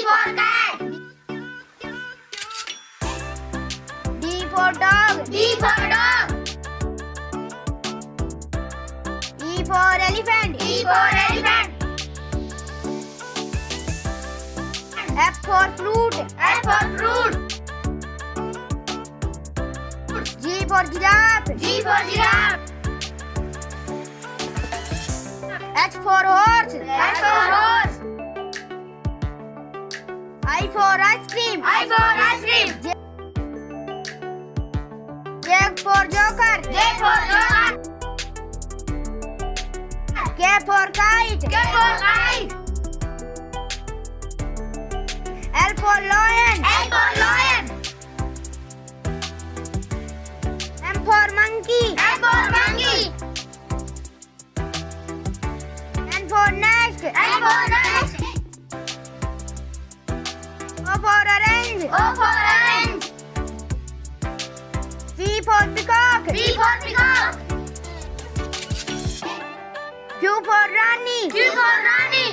for cat. D for dog. D for dog. E for elephant. E for elephant. F for fruit. F for fruit. G for giraffe. G for giraffe. H for horse. H for horse. I for ice cream. I for ice cream. J for joker. J for joker. K for kite. K for kite. L for lion. L for lion. M for monkey. M for monkey. N for nest. N for nest. O for orange. O for orange. P for peacock. P for peacock. Q for Rani. Q for Rani.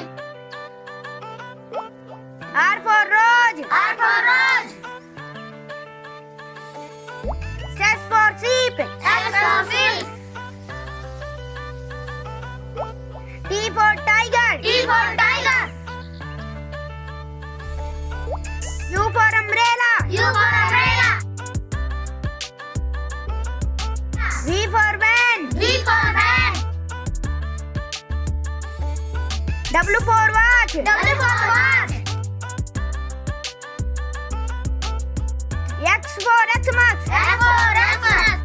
R for Rose. R for rose. S for sheep. S for sheep. T for tiger. T for tiger. U for umbrella. U for umbrella. V for van. V for van. W for watch. W for watch. X for Xmas. X for Xmas.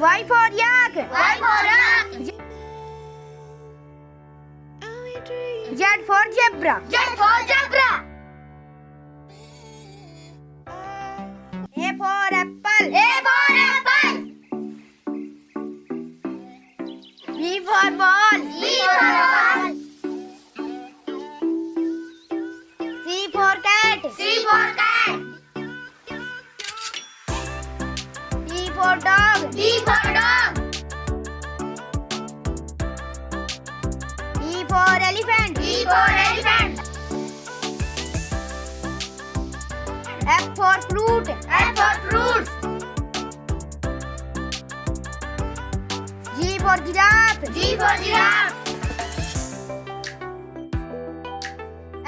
Y for yak. Y for yak. Z for zebra. Z for zebra. A for apple. A for apple. B for ball. B for ball. C for cat. C for cat. D for dog. D for dog. E for elephant. E for elephant. F for fruit. F for fruit. G for giraffe. G for giraffe.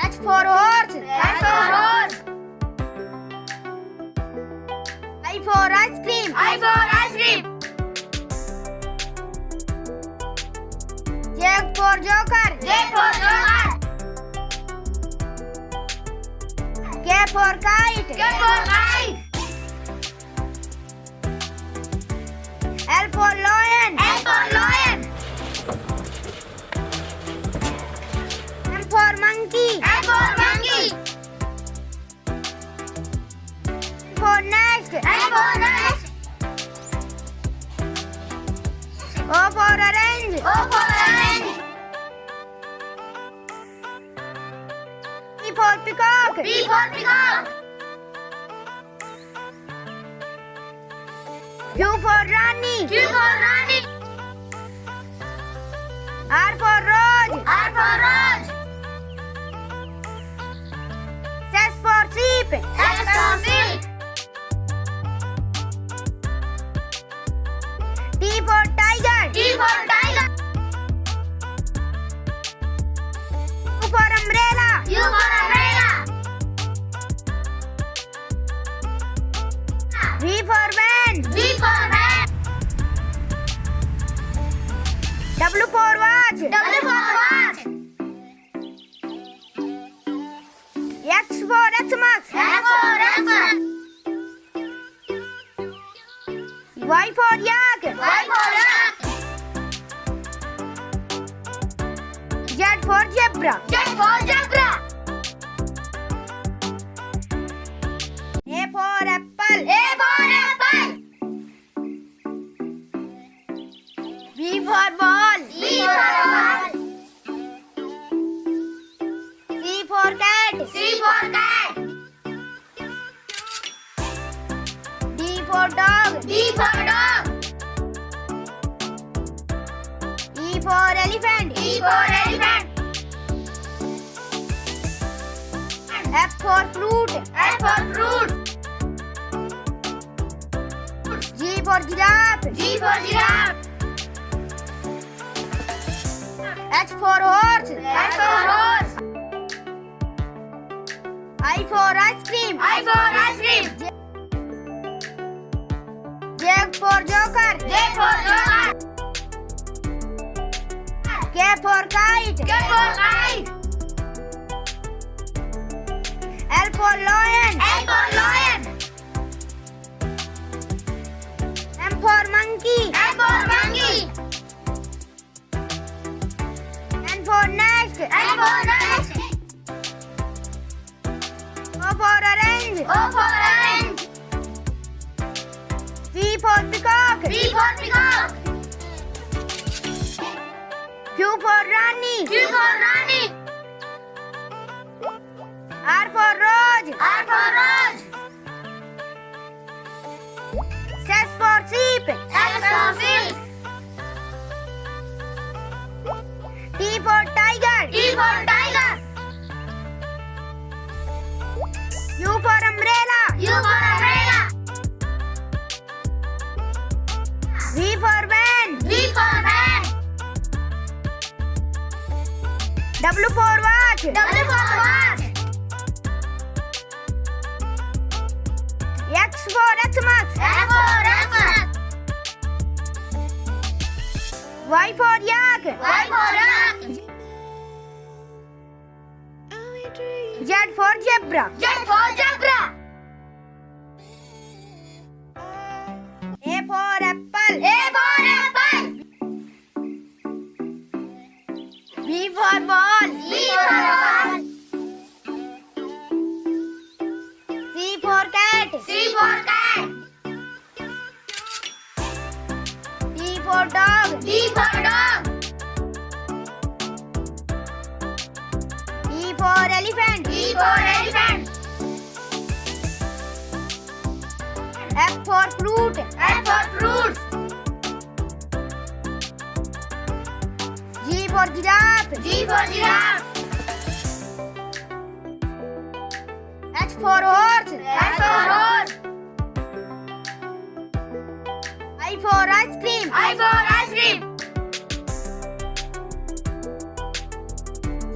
H for horse. H for horse. I for ice cream. I for ice cream. J for joker. J for joker. K for kite. K for kite. L for lion. L for lion. M for monkey. M for monkey. N for nest. N for nest. O for orange. O for orange. P for peacock. P for peacock. Q for Rani. Q for Rani. R for rose. R for rose. S for sheep. S for sheep. T for tiger. T for tiger. U for umbrella. U for umbrella. V for van. V for van. W for watch. W for watch. X for Xmas. X for Xmas. Y for yak. Y for yak. Z for zebra. Z for zebra. A for apple. A for apple. B for ball. B for ball. C for cat. C for cat. D for dog. D for dog. E for elephant. E for elephant. F for fruit. F for fruit. G for giraffe. G for giraffe. H for horse. H for horse. I for ice cream. I for ice cream. J for joker. J for joker. K for kite. K for kite. L for lion. L for lion. M for monkey. M for monkey. N for nest. N for nest. O for orange. O for orange. P for peacock. P for peacock. Q for Rani. Q for Rani. R for rose. R for rose. S for sheep. S for sheep. T for tiger. T for tiger. U for umbrella. U for umbrella. V for van. V for van. W for watch. W for watch. X for Xmas. X for Xmas. Y for yak. Y for yak. Z for zebra. Z for zebra. A for apple. A for apple. B for ball. B for ball. C for cat. C for cat. D for dog. D for dog. E for elephant. E for elephant. F for fruit. F for fruit. G for giraffe. G for giraffe. H for horse. H for horse. I for ice cream. I for ice cream.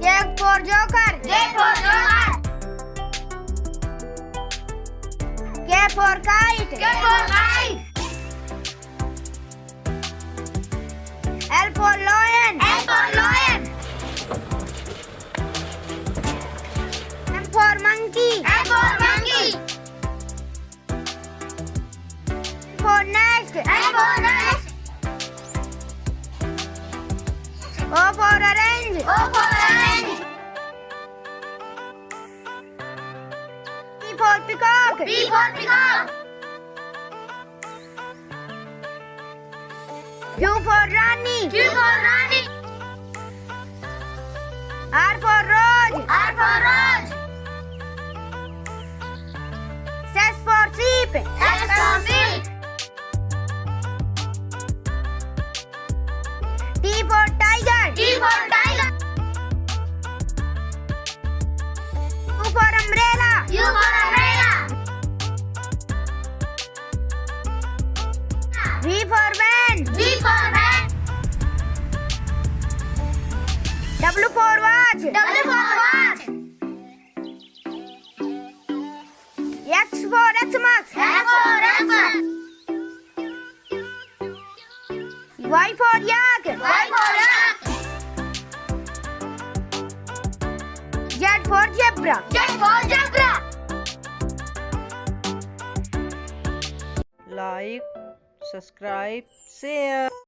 J for joker. J for joker. K for kite. K for kite. L for lion. L for lion. M for monkey. M for monkey. N for nest. N for nest. O for orange. O for orange. P for peacock. P for peacock. Q for Rani. Q for Rani. R for rose. R for rose. S for sheep. S for sheep. T for tiger. T for tiger. U for umbrella. U for umbrella. V for van. V for van. W for watch. W for watch. X for Xmas. X for Xmas. Y for yak. Y for yak. Z for zebra. Z for zebra. Like, subscribe, share.